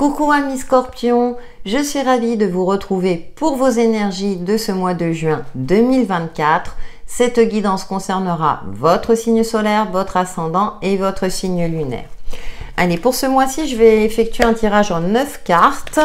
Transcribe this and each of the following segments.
Coucou amis Scorpions, je suis ravie de vous retrouver pour vos énergies de ce mois de juin 2024. Cette guidance concernera votre signe solaire, votre ascendant et votre signe lunaire. Allez, pour ce mois-ci, je vais effectuer un tirage en 9 cartes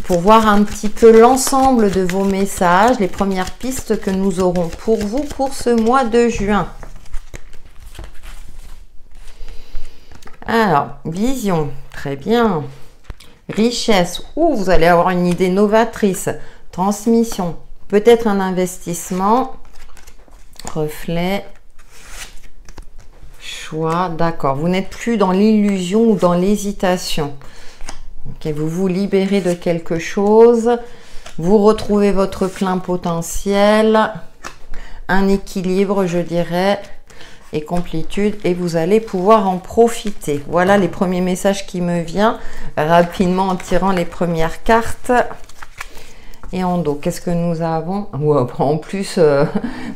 pour voir un petit peu l'ensemble de vos messages, les premières pistes que nous aurons pour vous pour ce mois de juin. Alors, vision, très bien. Richesse, vous allez avoir une idée novatrice. Transmission, peut-être un investissement. Reflet, choix, d'accord. Vous n'êtes plus dans l'illusion ou dans l'hésitation. Okay, vous vous libérez de quelque chose. Vous retrouvez votre plein potentiel. Un équilibre, je dirais. Et complétude, et vous allez pouvoir en profiter. Voilà les premiers messages qui me viennent rapidement en tirant les premières cartes. Et en dos, qu'est-ce que nous avons? En plus,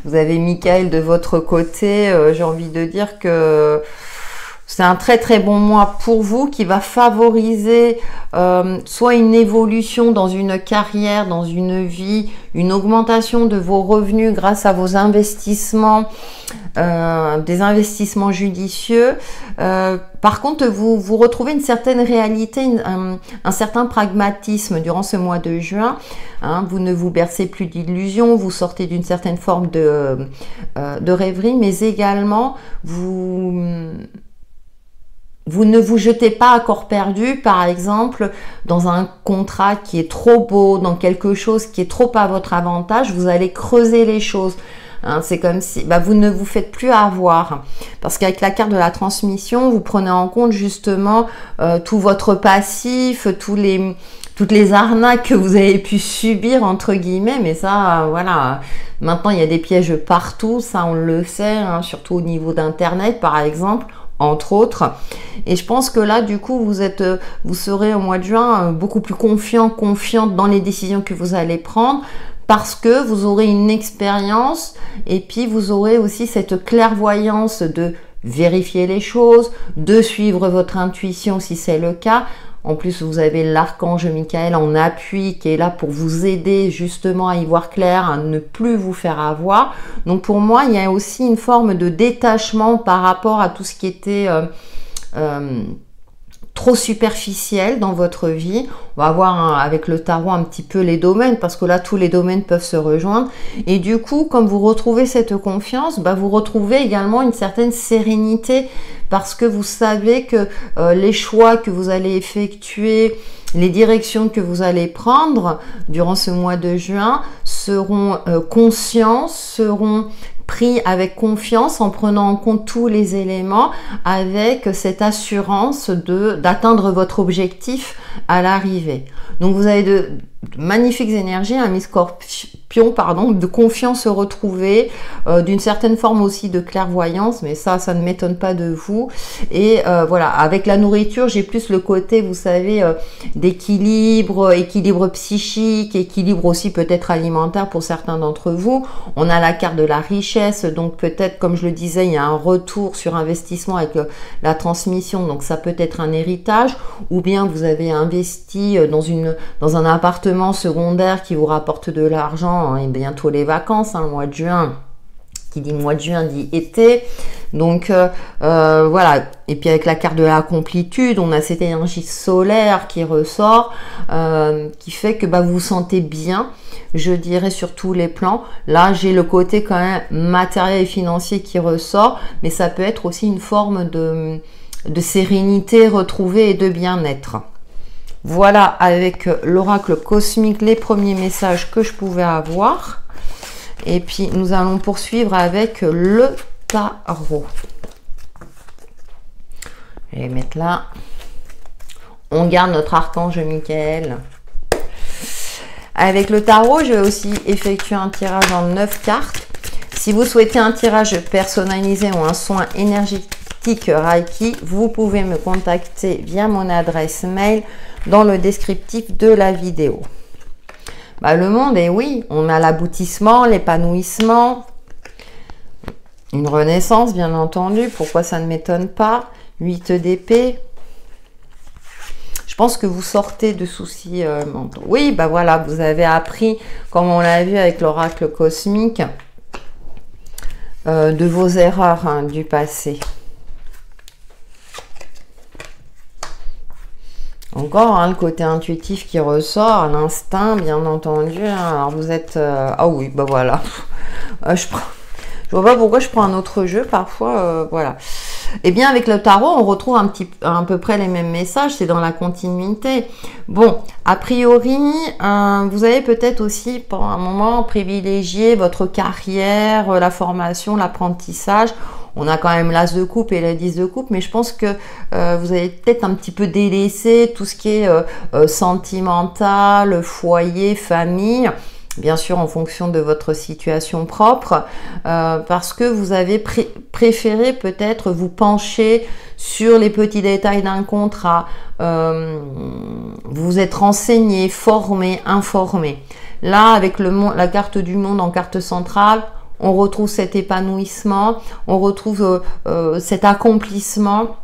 vous avez Michael de votre côté. J'ai envie de dire que c'est un très très bon mois pour vous qui va favoriser soit une évolution dans une carrière, dans une vie, une augmentation de vos revenus grâce à vos investissements, des investissements judicieux. Par contre, vous retrouvez une certaine réalité, un certain pragmatisme durant ce mois de juin. Hein, vous ne vous bercez plus d'illusions, vous sortez d'une certaine forme de rêverie, mais également vous ne vous jetez pas à corps perdu, par exemple, dans un contrat qui est trop beau, dans quelque chose qui est trop à votre avantage, vous allez creuser les choses. Hein, c'est comme si vous ne vous faites plus avoir. Parce qu'avec la carte de la transmission, vous prenez en compte justement tout votre passif, toutes les arnaques que vous avez pu subir, entre guillemets. Mais ça, voilà, maintenant il y a des pièges partout, ça on le sait, hein, surtout au niveau d'Internet, par exemple. Entre autres, et je pense que là du coup vous serez au mois de juin beaucoup plus confiante dans les décisions que vous allez prendre, parce que vous aurez une expérience et puis vous aurez aussi cette clairvoyance de vérifier les choses, de suivre votre intuition si c'est le cas. En plus, vous avez l'archange Michael en appui qui est là pour vous aider justement à y voir clair, à ne plus vous faire avoir. Donc pour moi, il y a aussi une forme de détachement par rapport à tout ce qui était trop superficiel dans votre vie. On va voir avec le tarot un petit peu les domaines, parce que là, tous les domaines peuvent se rejoindre. Et du coup, comme vous retrouvez cette confiance, vous retrouvez également une certaine sérénité, parce que vous savez que les choix que vous allez effectuer, les directions que vous allez prendre durant ce mois de juin seront conscients, seront pris avec confiance, en prenant en compte tous les éléments, avec cette assurance d'atteindre votre objectif à l'arrivée. Donc vous avez de magnifiques énergies, un Miss Scorpion, de confiance retrouvée, d'une certaine forme aussi de clairvoyance, mais ça ne m'étonne pas de vous. Et voilà, avec la nourriture, j'ai plus le côté, vous savez, d'équilibre, équilibre psychique, équilibre aussi peut-être alimentaire pour certains d'entre vous. On a la carte de la richesse, donc peut-être, comme je le disais, il y a un retour sur investissement avec la transmission, donc ça peut être un héritage, ou bien vous avez investi dans un appartement secondaire qui vous rapporte de l'argent, et bientôt les vacances, le mois de juin. Qui dit mois de juin dit été. Donc voilà, et puis avec la carte de la complétude, on a cette énergie solaire qui ressort, qui fait que vous vous sentez bien, je dirais, sur tous les plans. Là, j'ai le côté quand même matériel et financier qui ressort, mais ça peut être aussi une forme de sérénité retrouvée et de bien-être. Voilà, avec l'oracle cosmique, les premiers messages que je pouvais avoir. Et puis, nous allons poursuivre avec le tarot. Je vais les mettre là. On garde notre archange Michael. Avec le tarot, je vais aussi effectuer un tirage en 9 cartes. Si vous souhaitez un tirage personnalisé ou un soin énergétique Reiki, vous pouvez me contacter via mon adresse mail dans le descriptif de la vidéo. Le monde, oui, on a l'aboutissement, l'épanouissement, une renaissance, bien entendu. Pourquoi ça ne m'étonne pas? 8 d'épée. pense que vous sortez de soucis mentaux. Oui, bah voilà, vous avez appris, comme on l'a vu avec l'oracle cosmique, de vos erreurs hein, du passé. Encore hein, le côté intuitif qui ressort, l'instinct, bien entendu. Hein. Alors vous êtes... Ah oui, bah voilà. Je vois pas pourquoi je prends un autre jeu parfois. Voilà. Eh bien, avec le tarot, on retrouve à peu près les mêmes messages. C'est dans la continuité. Bon, a priori, vous avez peut-être aussi, pendant un moment, privilégié votre carrière, la formation, l'apprentissage. On a quand même l'as de coupe et la 10 de coupe, mais je pense que vous avez peut-être un petit peu délaissé tout ce qui est sentimental, foyer, famille. Bien sûr en fonction de votre situation propre, parce que vous avez préféré peut-être vous pencher sur les petits détails d'un contrat, vous êtes renseigné, formé, informé. Là, avec la carte du monde en carte centrale, on retrouve cet épanouissement, on retrouve cet accomplissement.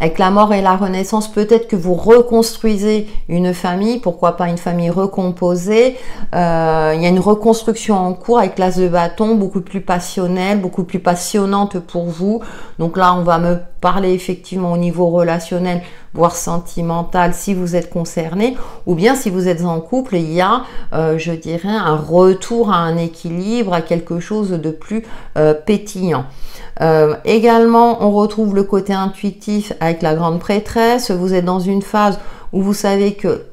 Avec la mort et la renaissance, peut-être que vous reconstruisez une famille, pourquoi pas une famille recomposée. Il y a une reconstruction en cours avec l'as de bâton, beaucoup plus passionnelle, beaucoup plus passionnante pour vous. Donc là, on va me parler effectivement au niveau relationnel, voire sentimental, si vous êtes concerné. Ou bien si vous êtes en couple, il y a, je dirais, un retour à un équilibre, à quelque chose de plus pétillant. Également, on retrouve le côté intuitif avec la grande prêtresse. Vous êtes dans une phase où vous savez que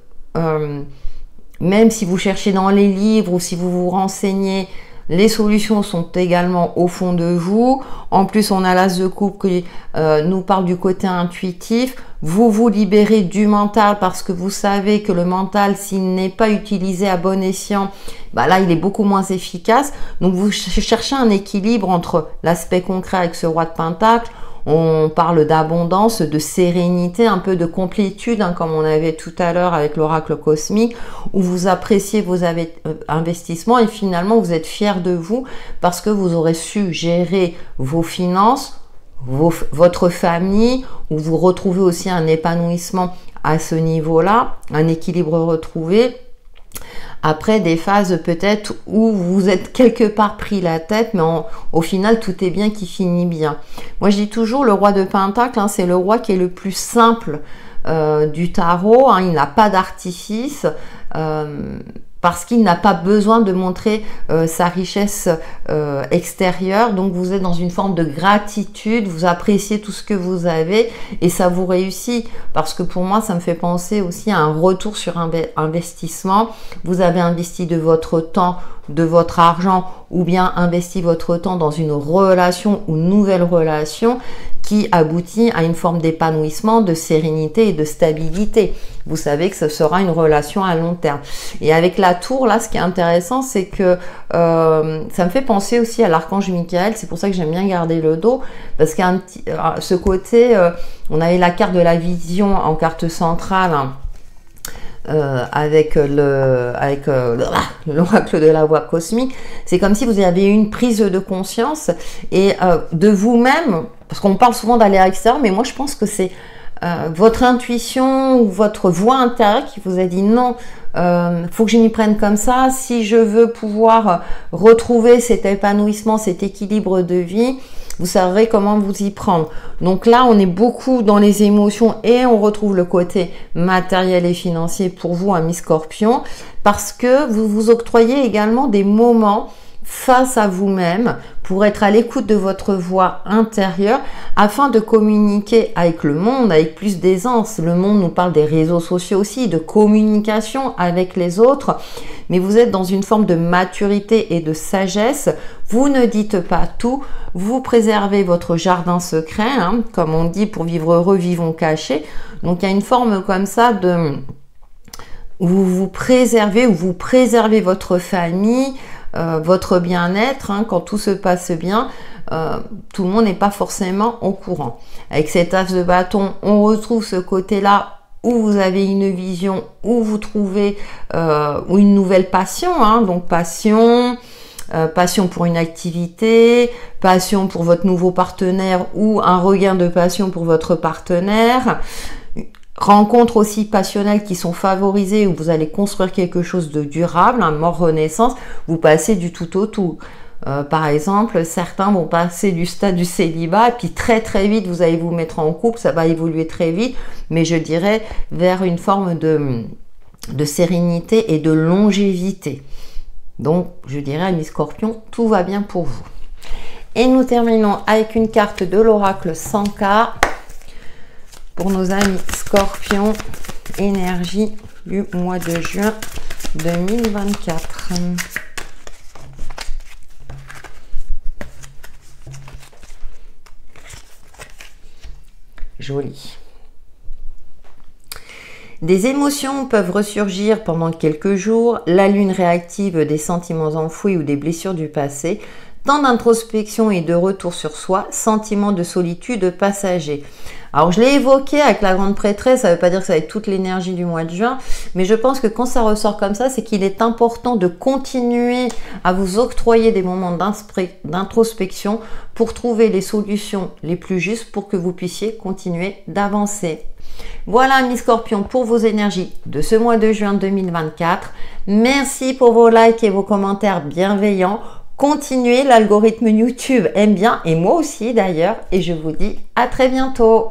même si vous cherchez dans les livres ou si vous vous renseignez, les solutions sont également au fond de vous. En plus, on a l'as de coupe qui nous parle du côté intuitif. Vous vous libérez du mental parce que vous savez que le mental, s'il n'est pas utilisé à bon escient, bah là, il est beaucoup moins efficace. Donc, vous cherchez un équilibre entre l'aspect concret avec ce roi de Pentacle. On parle d'abondance, de sérénité, un peu de complétude, hein, comme on avait tout à l'heure avec l'oracle cosmique, où vous appréciez vos investissements et finalement vous êtes fiers de vous parce que vous aurez su gérer vos finances, votre famille, où vous retrouvez aussi un épanouissement à ce niveau-là, un équilibre retrouvé. Après des phases peut-être où vous êtes quelque part pris la tête, mais au final tout est bien qui finit bien. Moi je dis toujours le roi de Pentacle, hein, c'est le roi qui est le plus simple du tarot, hein, il n'a pas d'artifice, parce qu'il n'a pas besoin de montrer sa richesse extérieure. Donc vous êtes dans une forme de gratitude, vous appréciez tout ce que vous avez et ça vous réussit. Parce que pour moi, ça me fait penser aussi à un retour sur investissement. Vous avez investi de votre temps, de votre argent ou bien investi votre temps dans une relation ou nouvelle relation qui aboutit à une forme d'épanouissement, de sérénité et de stabilité. Vous savez que ce sera une relation à long terme. Et avec la tour, là, ce qui est intéressant, c'est que ça me fait penser aussi à l'archange Michael. C'est pour ça que j'aime bien garder le dos, parce qu'il y a ce côté, on avait la carte de la vision en carte centrale, hein, avec l'oracle de la voix cosmique. C'est comme si vous aviez une prise de conscience et de vous-même, parce qu'on parle souvent d'aller à l'extérieur, mais moi je pense que c'est votre intuition ou votre voix intérieure qui vous a dit non, faut que je m'y prenne comme ça. Si je veux pouvoir retrouver cet épanouissement, cet équilibre de vie, vous saurez comment vous y prendre. Donc là, on est beaucoup dans les émotions et on retrouve le côté matériel et financier pour vous, ami Scorpion, parce que vous vous octroyez également des moments face à vous-même pour être à l'écoute de votre voix intérieure afin de communiquer avec le monde avec plus d'aisance. Le monde nous parle des réseaux sociaux aussi, de communication avec les autres, mais vous êtes dans une forme de maturité et de sagesse. Vous ne dites pas tout, vous préservez votre jardin secret, hein, comme on dit, pour vivre heureux, vivons cachés. Donc il y a une forme comme ça de où vous préservez votre famille, votre bien-être, hein, quand tout se passe bien, tout le monde n'est pas forcément au courant. Avec cet as de bâton, on retrouve ce côté-là où vous avez une vision, où vous trouvez une nouvelle passion, hein, donc passion pour une activité, passion pour votre nouveau partenaire ou un regain de passion pour votre partenaire. rencontres aussi passionnelles qui sont favorisées, où vous allez construire quelque chose de durable, un mort renaissance, vous passez du tout au tout. Par exemple, certains vont passer du stade du célibat et puis très très vite vous allez vous mettre en couple, ça va évoluer très vite, mais je dirais vers une forme de sérénité et de longévité. Donc je dirais à mi-scorpion, tout va bien pour vous. Et nous terminons avec une carte de l'oracle Sanka pour nos amis scorpions, énergie du mois de juin 2024. Joli. Des émotions peuvent ressurgir pendant quelques jours, la lune réactive des sentiments enfouis ou des blessures du passé, temps d'introspection et de retour sur soi, sentiment de solitude passager. Alors je l'ai évoqué avec la grande prêtresse, ça ne veut pas dire que ça va être toute l'énergie du mois de juin, mais je pense que quand ça ressort comme ça, c'est qu'il est important de continuer à vous octroyer des moments d'introspection pour trouver les solutions les plus justes pour que vous puissiez continuer d'avancer. Voilà mes scorpions pour vos énergies de ce mois de juin 2024. Merci pour vos likes et vos commentaires bienveillants. Continuez, l'algorithme YouTube aime bien et moi aussi d'ailleurs, et je vous dis à très bientôt.